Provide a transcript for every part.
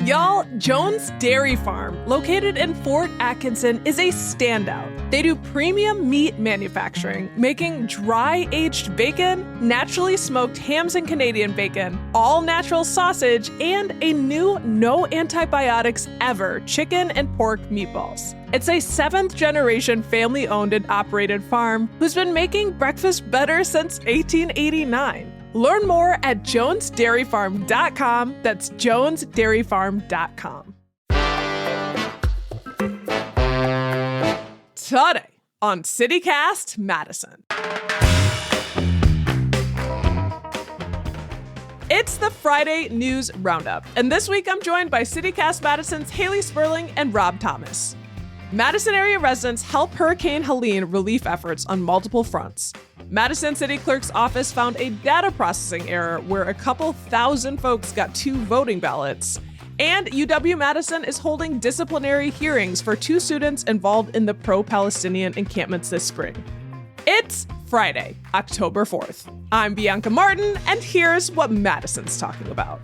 Y'all, Jones Dairy Farm, located in Fort Atkinson, is a standout. They do premium meat manufacturing, making dry-aged bacon, naturally smoked hams and Canadian bacon, all-natural sausage, and a new no antibiotics ever chicken and pork meatballs. It's a 7th-generation family-owned and operated farm who's been making breakfast better since 1889. Learn more at jonesdairyfarm.com. That's jonesdairyfarm.com. Today on CityCast Madison. It's the Friday News Roundup, and this week I'm joined by CityCast Madison's Hayley, Sperling, and Rob Thomas. Madison area residents help Hurricane Helene relief efforts on multiple fronts. Madison City Clerk's office found a data processing error where a couple thousand folks got 2 voting ballots. And UW-Madison is holding disciplinary hearings for 2 students involved in the pro-Palestinian encampments this spring. It's Friday, October 4th. I'm Bianca Martin, and here's what Madison's talking about.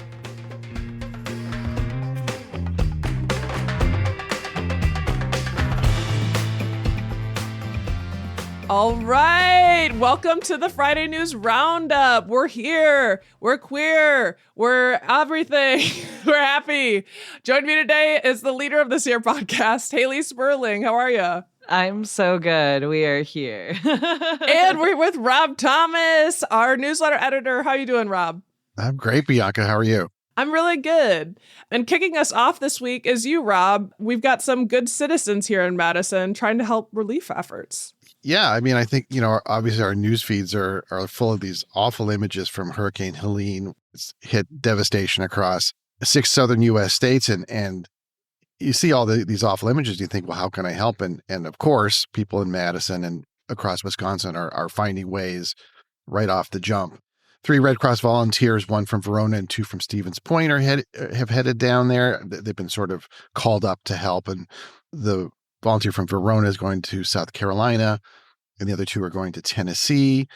All right, welcome to the Friday News Roundup. We're here, we're queer, we're everything, we're happy. Joining me today is the leader of this here podcast, Hayley Sperling. How are you? I'm so good. We are here. And we're with Rob Thomas, our newsletter editor. How you doing, Rob? I'm great, Bianca. How are you? I'm really good. And kicking us off this week is you, Rob. We've got some good citizens here in Madison trying to help relief efforts. Yeah, I mean, I think, obviously our news feeds are full of these awful images from Hurricane Helene. It's hit devastation across 6 southern U.S. states. And you see all these awful images. You think, well, how can I help? And of course, people in Madison and across Wisconsin are finding ways right off the jump. 3 Red Cross volunteers, 1 from Verona and 2 from Stevens Point, have headed down there. They've been sort of called up to help. And the volunteer from Verona is going to South Carolina, and the other 2 are going to Tennessee.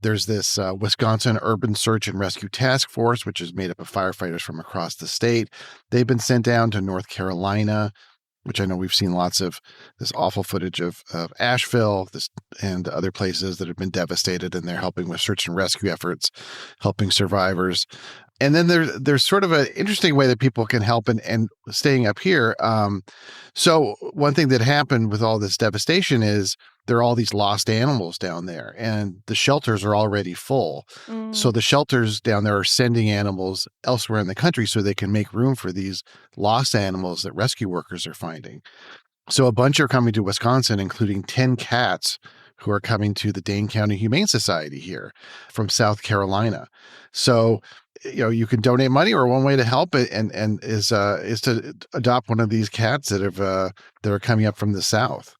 There's this Wisconsin Urban Search and Rescue Task Force, which is made up of firefighters from across the state. They've been sent down to North Carolina, which I know we've seen lots of this awful footage of Asheville and other places that have been devastated, and they're helping with search and rescue efforts, helping survivors. And then there's sort of an interesting way that people can help and staying up here. So one thing that happened with all this devastation is there are all these lost animals down there, and the shelters are already full. So the shelters down there are sending animals elsewhere in the country so they can make room for these lost animals that rescue workers are finding. So a bunch are coming to Wisconsin, including 10 cats who are coming to the Dane County Humane Society here from South Carolina. So you can donate money, or one way to help it and is to adopt one of these cats that are coming up from the South.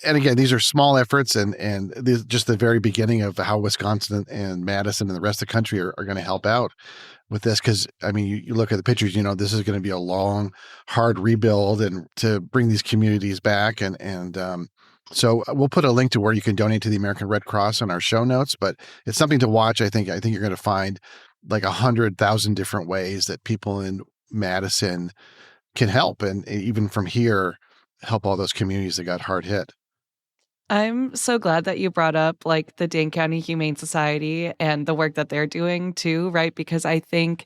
And again, these are small efforts, and these just the very beginning of how Wisconsin and Madison and the rest of the country are going to help out with this. Because I mean, you look at the pictures, this is going to be a long, hard rebuild, and to bring these communities back. So we'll put a link to where you can donate to the American Red Cross on our show notes. But it's something to watch. I think you're going to find like 100,000 different ways that people in Madison can help, and even from here, help all those communities that got hard hit. I'm so glad that you brought up like the Dane County Humane Society and the work that they're doing too, right? Because I think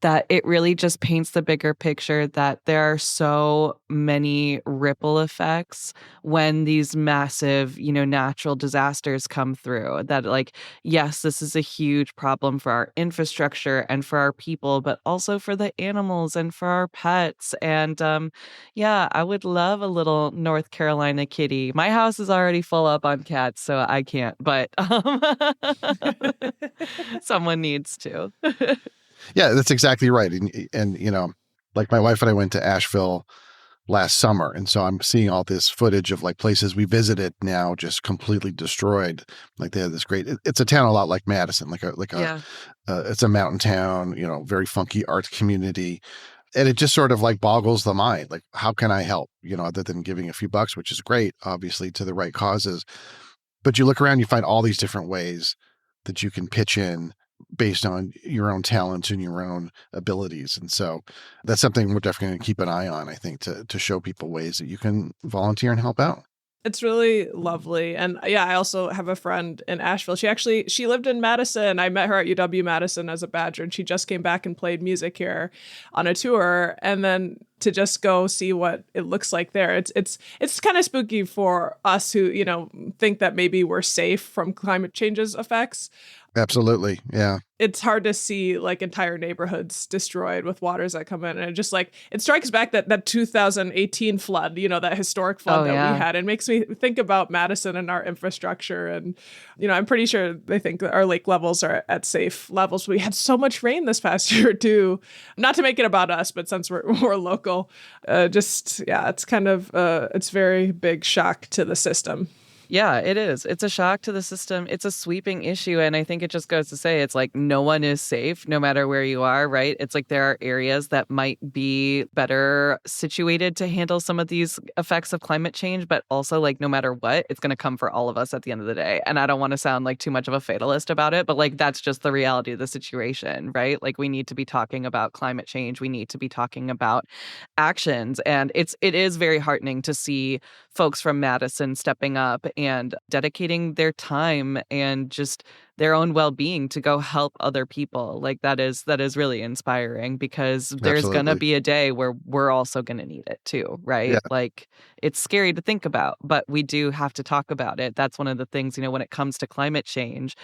that it really just paints the bigger picture that there are so many ripple effects when these massive, natural disasters come through. That like, yes, this is a huge problem for our infrastructure and for our people, but also for the animals and for our pets. And I would love a little North Carolina kitty. My house is already full up on cats, so I can't, but someone needs to. Yeah, that's exactly right. And like my wife and I went to Asheville last summer, and so I'm seeing all this footage of like places we visited now just completely destroyed. Like they had this great. It's a town a lot like Madison, it's a mountain town, very funky art community, and it just sort of like boggles the mind. Like, how can I help? Other than giving a few bucks, which is great, obviously, to the right causes. But you look around, you find all these different ways that you can pitch in based on your own talents and your own abilities. And so that's something we're definitely going to keep an eye on, I think, to show people ways that you can volunteer and help out. It's really lovely. And yeah, I also have a friend in Asheville. She lived in Madison. I met her at UW-Madison as a Badger, and she just came back and played music here on a tour. And then to just go see what it looks like there. It's kind of spooky for us who, think that maybe we're safe from climate change's effects. Absolutely. Yeah. It's hard to see like entire neighborhoods destroyed with waters that come in. And it just it strikes back that 2018 flood, that historic flood we had. It makes me think about Madison and our infrastructure. And, I'm pretty sure they think that our lake levels are at safe levels. We had so much rain this past year too. Not to make it about us, but since we're local, it's kind of, it's very big shock to the system. Yeah, it is. It's a shock to the system. It's a sweeping issue. And I think it just goes to say it's like no one is safe no matter where you are, right? It's like there are areas that might be better situated to handle some of these effects of climate change, but also like no matter what, it's going to come for all of us at the end of the day. And I don't want to sound like too much of a fatalist about it, but like that's just the reality of the situation, right? Like we need to be talking about climate change. We need to be talking about actions. And it is very heartening to see folks from Madison stepping up and dedicating their time and just their own well-being to go help other people. Like that is really inspiring because there's going to be a day where we're also going to need it too, right? Yeah. Like it's scary to think about, but we do have to talk about it. That's one of the things, when it comes to climate change,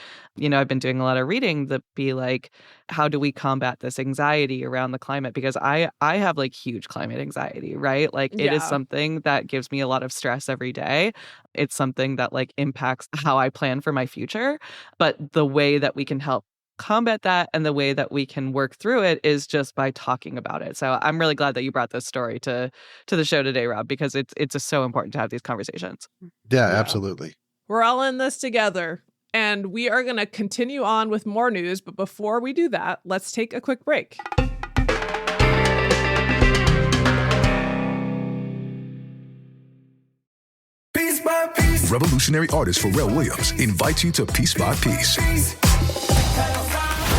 I've been doing a lot of reading that be like, how do we combat this anxiety around the climate? Because I have like huge climate anxiety, right? Like it is something that gives me a lot of stress every day. It's something that like impacts how I plan for my future. But the way that we can help combat that and the way that we can work through it is just by talking about it. So I'm really glad that you brought this story to the show today, Rob, because it's just so important to have these conversations. Yeah, absolutely. We're all in this together. And we are going to continue on with more news. But before we do that, let's take a quick break. Piece by piece. Revolutionary artist Pharrell Williams invites you to Piece by Piece,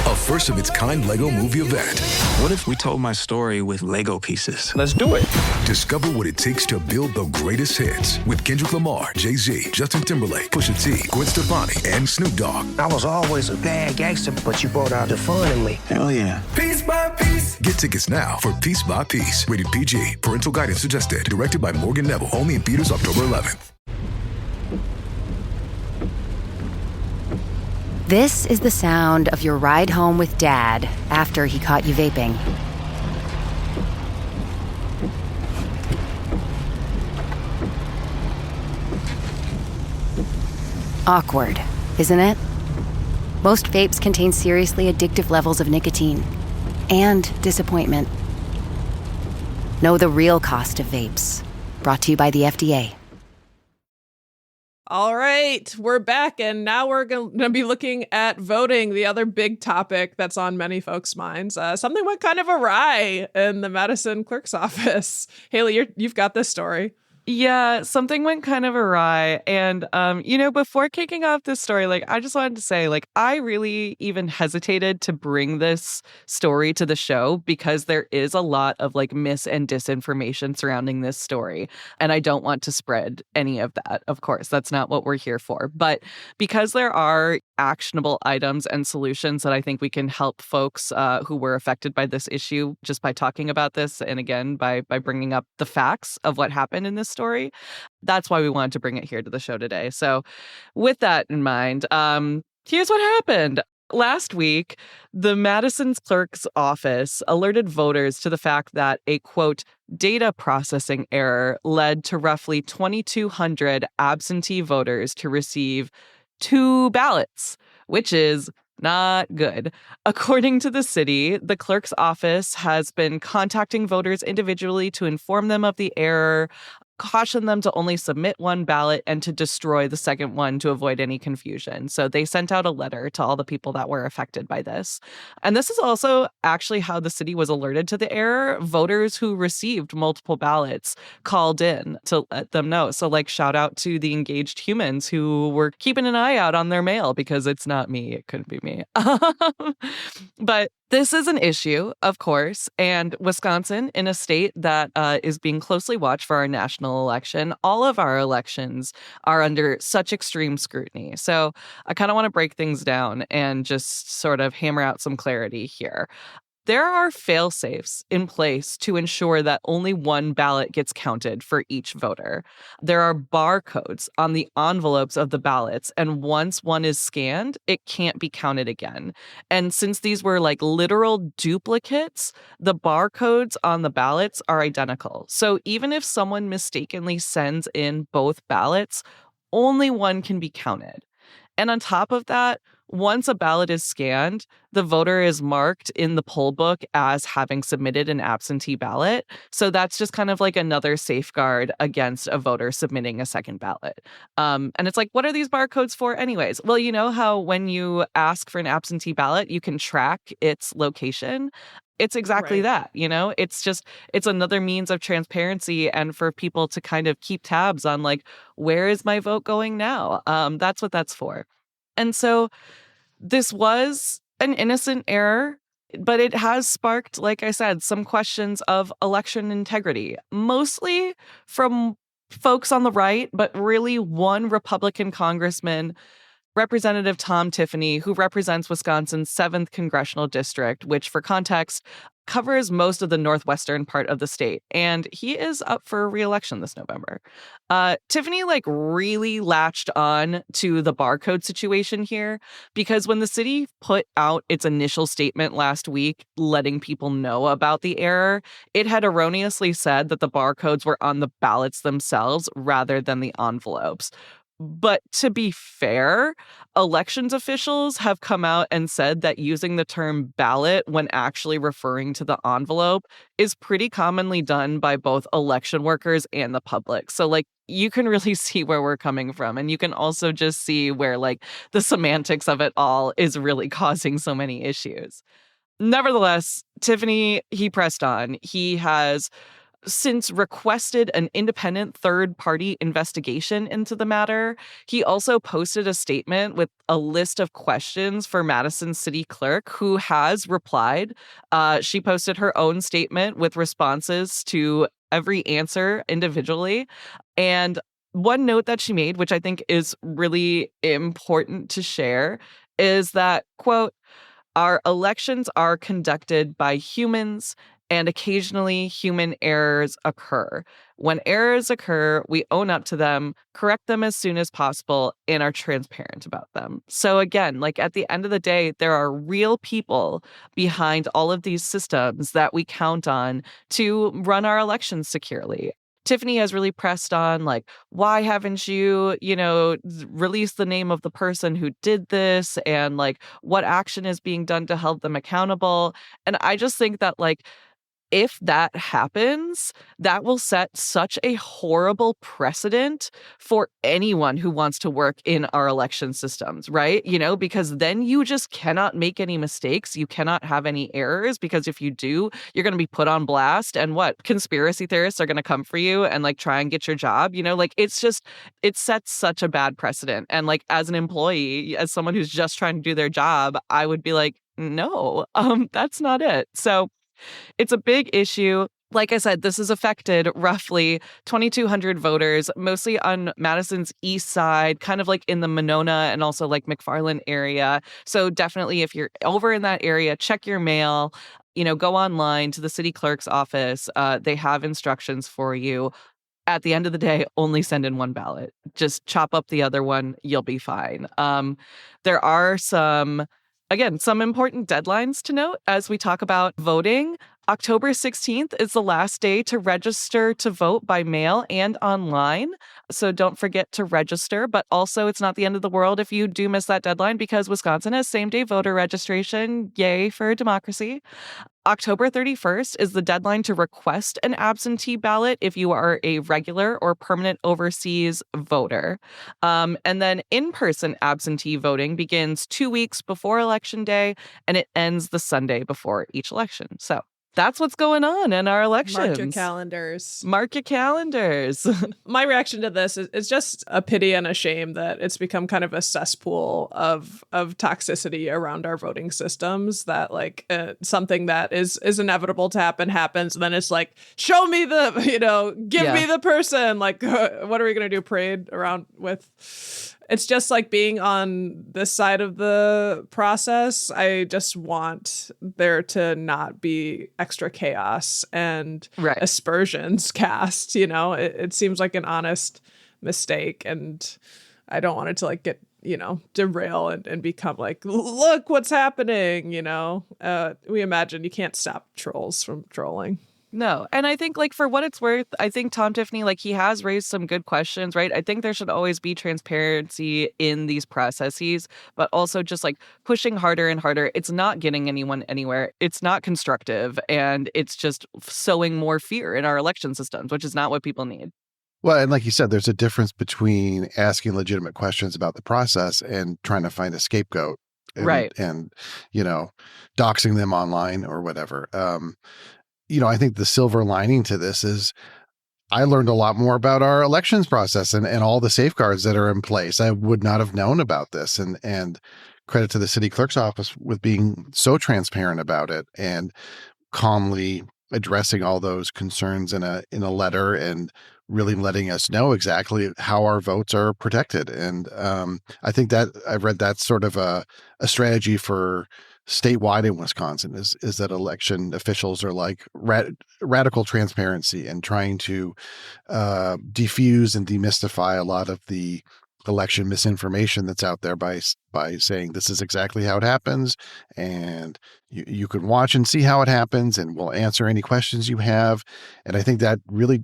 a first-of-its-kind Lego movie event. What if we told my story with Lego pieces? Let's do it. Discover what it takes to build the greatest hits with Kendrick Lamar, Jay-Z, Justin Timberlake, Pusha T, Gwen Stefani, and Snoop Dogg. I was always a bad gangster, but you brought out the fun in me. Hell yeah. Piece by Piece. Get tickets now for Piece by Piece. Rated PG. Parental guidance suggested. Directed by Morgan Neville. Only in theaters October 11th. This is the sound of your ride home with Dad after he caught you vaping. Awkward, isn't it? Most vapes contain seriously addictive levels of nicotine and disappointment. Know the real cost of vapes. Brought to you by the FDA. All right, we're back, and now we're going to be looking at voting, the other big topic that's on many folks' minds. Something went kind of awry in the Madison clerk's office. Hayley, you've got this story. Yeah, something went kind of awry. And, before kicking off this story, I just wanted to say, I really even hesitated to bring this story to the show because there is a lot of, mis and disinformation surrounding this story. And I don't want to spread any of that. Of course, that's not what we're here for. But because there are actionable items and solutions that I think we can help folks who were affected by this issue just by talking about this. And again, by bringing up the facts of what happened in this story. That's why we wanted to bring it here to the show today. So with that in mind, here's what happened. Last week, the Madison's clerk's office alerted voters to the fact that a, quote, data processing error led to roughly 2,200 absentee voters to receive 2 ballots, which is not good. According to the city, the clerk's office has been contacting voters individually to inform them of the error. cautioned them to only submit one ballot and to destroy the second one to avoid any confusion. So they sent out a letter to all the people that were affected by this. And this is also actually how the city was alerted to the error. Voters who received multiple ballots called in to let them know. So like shout out to the engaged humans who were keeping an eye out on their mail, because it's not me. It couldn't be me. But this is an issue, of course, and Wisconsin, in a state that is being closely watched for our national election, all of our elections are under such extreme scrutiny. So I kind of want to break things down and just sort of hammer out some clarity here. There are fail-safes in place to ensure that only one ballot gets counted for each voter. There are barcodes on the envelopes of the ballots, and once one is scanned, it can't be counted again. And since these were like literal duplicates, the barcodes on the ballots are identical. So even if someone mistakenly sends in both ballots, only one can be counted. And on top of that, once a ballot is scanned, the voter is marked in the poll book as having submitted an absentee ballot. So that's just kind of like another safeguard against a voter submitting a second ballot. And it's like, what are these barcodes for anyways? Well, you know how when you ask for an absentee ballot, you can track its location? It's exactly that, you know? It's another means of transparency and for people to kind of keep tabs on like, where is my vote going now? That's what that's for. And so this was an innocent error, but it has sparked, like I said, some questions of election integrity, mostly from folks on the right, but really one Republican congressman, Representative Tom Tiffany, who represents Wisconsin's 7th congressional district, which, for context, covers most of the northwestern part of the state. And he is up for re-election this November. Tiffany really latched on to the barcode situation here, because when the city put out its initial statement last week letting people know about the error, it had erroneously said that the barcodes were on the ballots themselves rather than the envelopes. But to be fair, elections officials have come out and said that using the term ballot when actually referring to the envelope is pretty commonly done by both election workers and the public. So you can really see where we're coming from. And you can also just see where the semantics of it all is really causing so many issues. Nevertheless, Tiffany, he pressed on. He has since requested an independent third-party investigation into the matter. He also posted a statement with a list of questions for Madison's city clerk, who has replied. She posted her own statement with responses to every answer individually. And one note that she made, which I think is really important to share, is that, quote, "Our elections are conducted by humans, and occasionally human errors occur. When errors occur, we own up to them, correct them as soon as possible, and are transparent about them." So again, at the end of the day, there are real people behind all of these systems that we count on to run our elections securely. Tiffany has really pressed on, why haven't you, released the name of the person who did this, and what action is being done to hold them accountable. And I just think that if that happens, that will set such a horrible precedent for anyone who wants to work in our election systems, right? Because then you just cannot make any mistakes. You cannot have any errors, because if you do, you're going to be put on blast. And conspiracy theorists are going to come for you and try and get your job. It sets such a bad precedent. And as an employee, as someone who's just trying to do their job, I would be no, that's not it. So it's a big issue. Like I said, this has affected roughly 2,200 voters, mostly on Madison's east side, kind of in the Monona and also McFarland area. So definitely, if you're over in that area, check your mail, go online to the city clerk's office. They have instructions for you. At the end of the day, only send in one ballot. Just chop up the other one. You'll be fine. There are some important deadlines to note as we talk about voting. October 16th is the last day to register to vote by mail and online. So don't forget to register. But also, it's not the end of the world if you do miss that deadline, because Wisconsin has same-day voter registration. Yay for democracy. October 31st is the deadline to request an absentee ballot if you are a regular or permanent overseas voter. And then in-person absentee voting begins 2 weeks before Election Day, and it ends the Sunday before each election. So that's what's going on in our elections. Mark your calendars. Mark your calendars. My reaction to this is just a pity and a shame that it's become kind of a cesspool of toxicity around our voting systems, that like something that is inevitable to happen happens. And then it's like, show me give me the person. Like, what are we going to do? Parade around with? It's just like being on this side of the process. I just want there to not be extra chaos and aspersions cast. It seems like an honest mistake, and I don't want it to like get derail and become like, look what's happening. We imagine you can't stop trolls from trolling. No. And I think, like, for what it's worth, I think Tom Tiffany, like, he has raised some good questions, right? I think there should always be transparency in these processes, but also just like pushing harder and harder. It's not getting anyone anywhere. It's not constructive. And it's just sowing more fear in our election systems, which is not what people need. Well, and like you said, there's a difference between asking legitimate questions about the process and trying to find a scapegoat. And doxing them online or whatever. I think the silver lining to this is I learned a lot more about our elections process and all the safeguards that are in place. I would not have known about this, and credit to the city clerk's office with being so transparent about it and calmly addressing all those concerns in a letter and really letting us know exactly how our votes are protected. And I think that I've read that's sort of a strategy for statewide in Wisconsin is that election officials are like radical transparency and trying to defuse and demystify a lot of the election misinformation that's out there by saying this is exactly how it happens, and you can watch and see how it happens, and we'll answer any questions you have. And I think that really,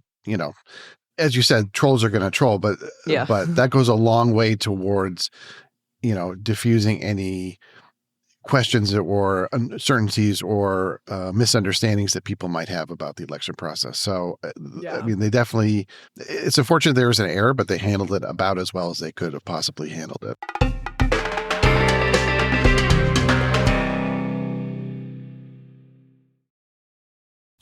as you said, trolls are going to troll, but that goes a long way towards, diffusing any questions or uncertainties or misunderstandings that people might have about the election process. So, I mean, it's unfortunate there was an error, but they handled it about as well as they could have possibly handled it.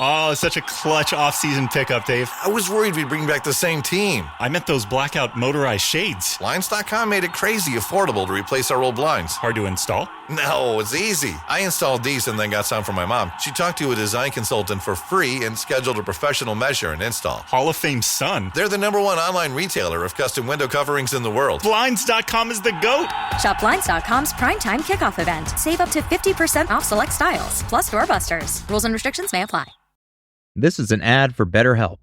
Oh, such a clutch off-season pickup, Dave. I was worried we'd bring back the same team. I meant those blackout motorized shades. Blinds.com made it crazy affordable to replace our old blinds. Hard to install? No, it's easy. I installed these and then got some for my mom. She talked to a design consultant for free and scheduled a professional measure and install. Hall of Fame son. They're the #1 online retailer of custom window coverings in the world. Blinds.com is the GOAT. Shop Blinds.com's primetime kickoff event. Save up to 50% off select styles, plus doorbusters. Rules and restrictions may apply. This is an ad for BetterHelp.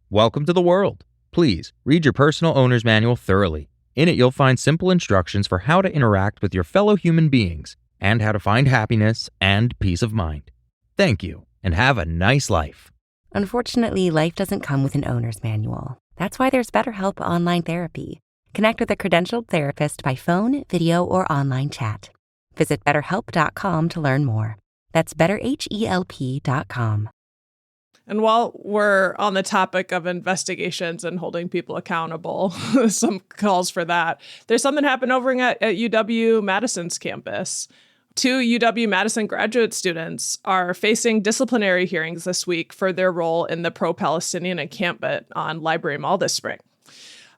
Welcome to the world. Please read your personal owner's manual thoroughly. In it, you'll find simple instructions for how to interact with your fellow human beings and how to find happiness and peace of mind. Thank you, and have a nice life. Unfortunately, life doesn't come with an owner's manual. That's why there's BetterHelp Online Therapy. Connect with a credentialed therapist by phone, video, or online chat. Visit BetterHelp.com to learn more. That's BetterHelp.com. And while we're on the topic of investigations and holding people accountable, some calls for that. There's something happened over at UW-Madison's campus. 2 UW-Madison graduate students are facing disciplinary hearings this week for their role in the pro-Palestinian encampment on Library Mall this spring.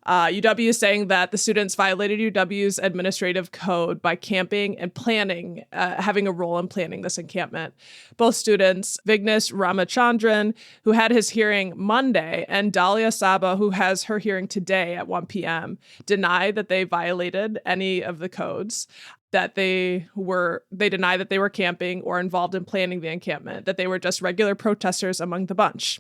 UW is saying that the students violated UW's administrative code by camping and planning, having a role in planning this encampment. Both students, Vignesh Ramachandran, who had his hearing Monday, and Dalia Saba, who has her hearing today at 1 p.m., deny that they violated any of the codes. that they deny that they were camping or involved in planning the encampment, that they were just regular protesters among the bunch.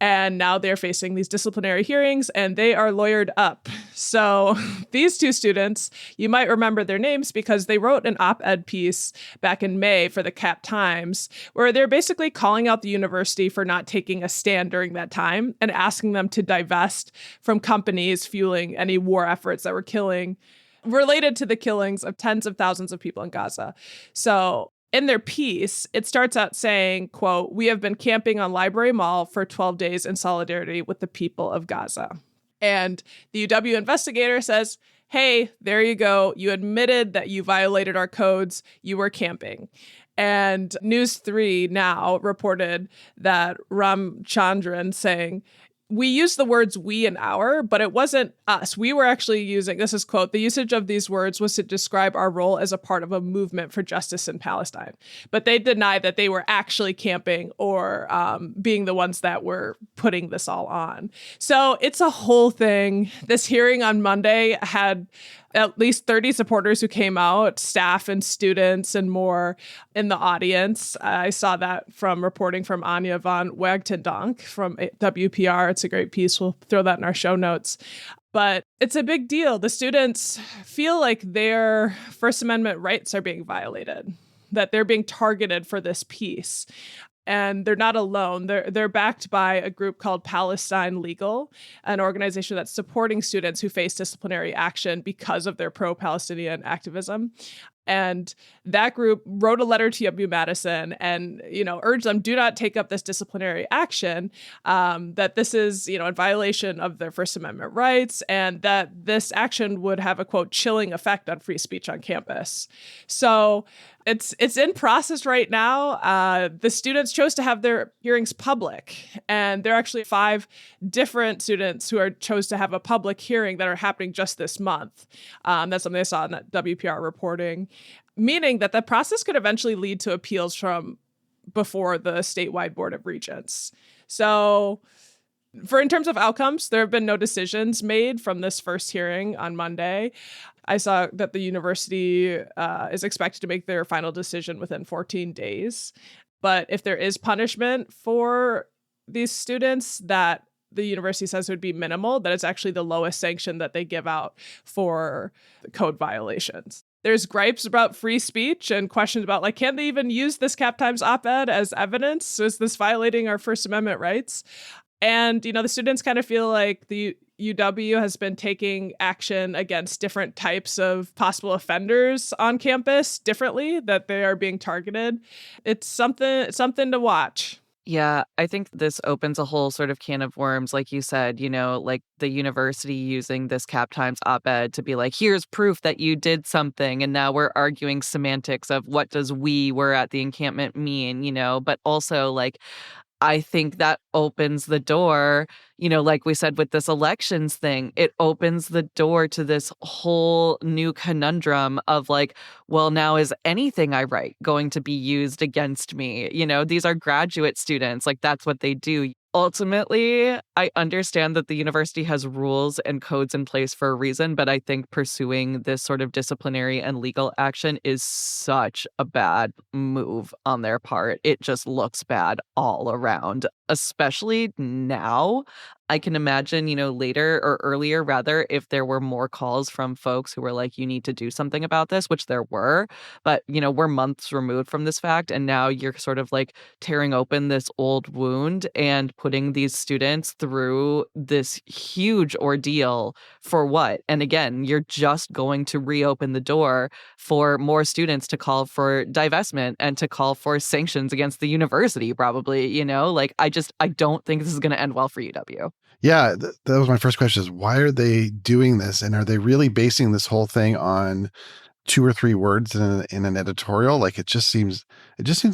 And now they're facing these disciplinary hearings and they are lawyered up. So these two students, you might remember their names because they wrote an op-ed piece back in May for the Cap Times, where they're basically calling out the university for not taking a stand during that time and asking them to divest from companies fueling any war efforts that were related to the killings of tens of thousands of people in Gaza. So in their piece, it starts out saying, quote, "We have been camping on Library Mall for 12 days in solidarity with the people of Gaza." And the UW investigator says, hey, there you go. You admitted that you violated our codes. You were camping. And News 3 now reported that Ramchandran saying, "We used the words we and our, but it wasn't us. We were actually using," this is quote, "the usage of these words was to describe our role as a part of a movement for justice in Palestine." But they deny that they were actually camping or being the ones that were putting this all on. So it's a whole thing. This hearing on Monday had at least 30 supporters who came out, staff and students and more in the audience. I saw that from reporting from Anya van Wagtendonk from WPR. It's a great piece. We'll throw that in our show notes. But it's a big deal. The students feel like their First Amendment rights are being violated, that they're being targeted for this piece. And they're not alone. They're backed by a group called Palestine Legal, an organization that's supporting students who face disciplinary action because of their pro-Palestinian activism. And that group wrote a letter to UW-Madison and, urged them, do not take up this disciplinary action, that this is, in violation of their First Amendment rights, and that this action would have a, quote, chilling effect on free speech on campus. So it's in process right now. The students chose to have their hearings public, and there are actually 5 different students who chose to have a public hearing that are happening just this month. That's something I saw in that WPR reporting, meaning that the process could eventually lead to appeals from before the statewide Board of Regents. So in terms of outcomes, there have been no decisions made from this first hearing on Monday. I saw that the university is expected to make their final decision within 14 days. But if there is punishment for these students, that the university says would be minimal, that it's actually the lowest sanction that they give out for code violations. There's gripes about free speech and questions about, can they even use this Cap Times op-ed as evidence? Is this violating our First Amendment rights? And, the students kind of feel like the UW has been taking action against different types of possible offenders on campus differently, that they are being targeted. It's something to watch. Yeah, I think this opens a whole sort of can of worms, like you said, like the university using this Cap Times op-ed to be like, here's proof that you did something. And now we're arguing semantics of what does "we were at the encampment" mean, but also I think that opens the door, like we said with this elections thing, it opens the door to this whole new conundrum of well, now is anything I write going to be used against me? These are graduate students, that's what they do. Ultimately, I understand that the university has rules and codes in place for a reason, but I think pursuing this sort of disciplinary and legal action is such a bad move on their part. It just looks bad all around, especially now. I can imagine, later or earlier, rather, if there were more calls from folks who were like, you need to do something about this, which there were. But, we're months removed from this fact. And now you're sort of tearing open this old wound and putting these students through this huge ordeal for what? And again, you're just going to reopen the door for more students to call for divestment and to call for sanctions against the university, probably, I don't think this is going to end well for UW. Yeah, that was my first question is, why are they doing this? And are they really basing this whole thing on 2 or 3 words in an editorial? It just seems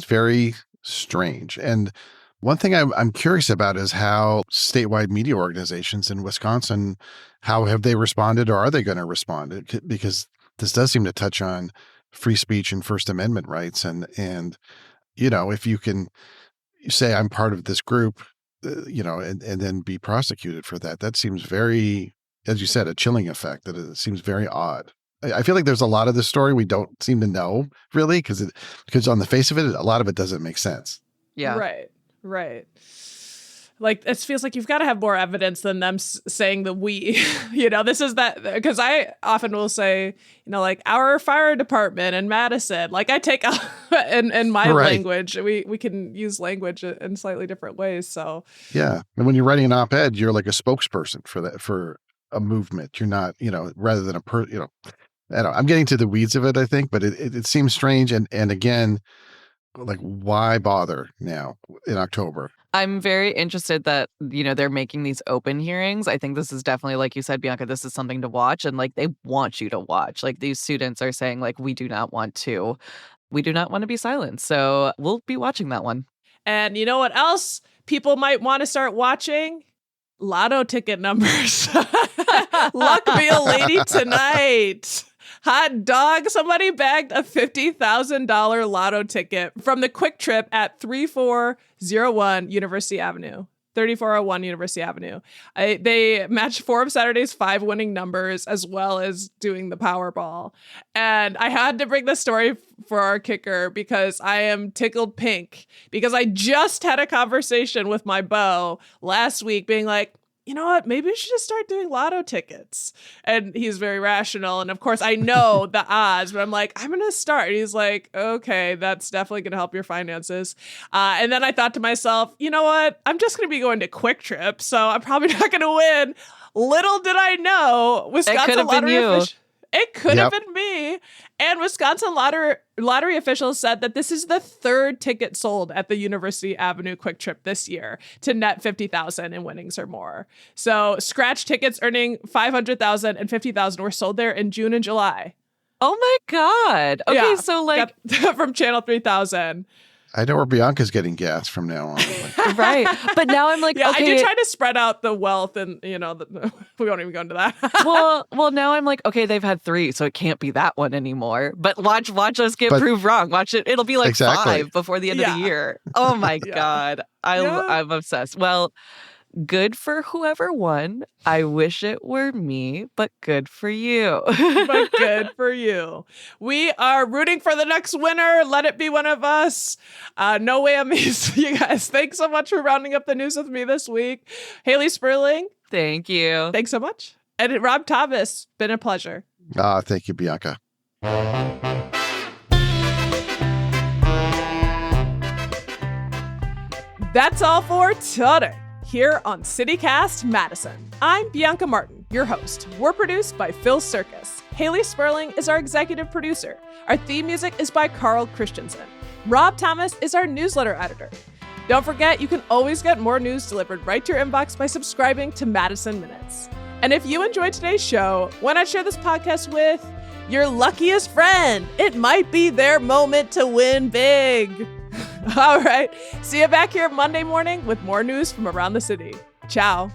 very strange. And one thing I'm curious about is how statewide media organizations in Wisconsin, how have they responded, or are they going to respond? Because this does seem to touch on free speech and First Amendment rights. And if you can say I'm part of this group, and then be prosecuted for that. That seems very, as you said, a chilling effect. That it seems very odd. I feel like there's a lot of the story we don't seem to know really because on the face of it, a lot of it doesn't make sense. Yeah. Right. Like, it feels like you've got to have more evidence than them saying the we. This is that, because I often will say, like, our fire department in Madison. Like, I take out in my language. We can use language in slightly different ways. So yeah, and when you're writing an op-ed, you're like a spokesperson for a movement. You're not, rather than I don't know, I'm getting to the weeds of it, I think, but it seems strange. And again, like, why bother now in October? I'm very interested that, they're making these open hearings. I think this is definitely, like you said, Bianca, this is something to watch. And like, they want you to watch. Like, these students are saying, like, we do not want to be silent. So we'll be watching that one. And you know what else people might want to start watching? Lotto ticket numbers. Luck be a lady tonight. Hot dog. Somebody bagged a $50,000 lotto ticket from the Kwik Trip at 3401 University Avenue. 3401 University Avenue. They matched 4 of Saturday's 5 winning numbers, as well as doing the Powerball. And I had to bring this story for our kicker because I am tickled pink, because I just had a conversation with my beau last week being like, you know what, maybe we should just start doing lotto tickets. And he's very rational. And of course, I know the odds, but I'm like, I'm going to start. And he's like, okay, that's definitely going to help your finances. And then I thought to myself, you know what, I'm just going to be going to Kwik Trip, so I'm probably not going to win. Little did I know, Wisconsin lottery official. It could have been me. And Wisconsin lottery officials said that this is the 3rd ticket sold at the University Avenue Kwik Trip this year to net 50,000 in winnings or more. So scratch tickets earning 500,000 and 50,000 were sold there in June and July. Oh my God. Okay, so like from Channel 3000. I know where Bianca's getting gas from now on. Right. But now I'm like, yeah, okay. I do try to spread out the wealth and, we won't even go into that. well, now I'm like, okay, they've had 3, so it can't be that one anymore. But watch us get proved wrong. Watch it. It'll be like 5 before the end of the year. Oh my God. I'm obsessed. Well, good for whoever won. I wish it were me, but good for you. But good for you. We are rooting for the next winner. Let it be one of us. No whammies. You guys, thanks so much for rounding up the news with me this week. Hayley Sperling. Thank you. Thanks so much. And Rob Thomas. Been a pleasure. Thank you, Bianca. That's all for today here on CityCast Madison. I'm Bianca Martin, your host. We're produced by Phil Circus. Hayley Sperling is our executive producer. Our theme music is by Carl Christensen. Rob Thomas is our newsletter editor. Don't forget, you can always get more news delivered right to your inbox by subscribing to Madison Minutes. And if you enjoyed today's show, why not share this podcast with your luckiest friend? It might be their moment to win big. All right. See you back here Monday morning with more news from around the city. Ciao.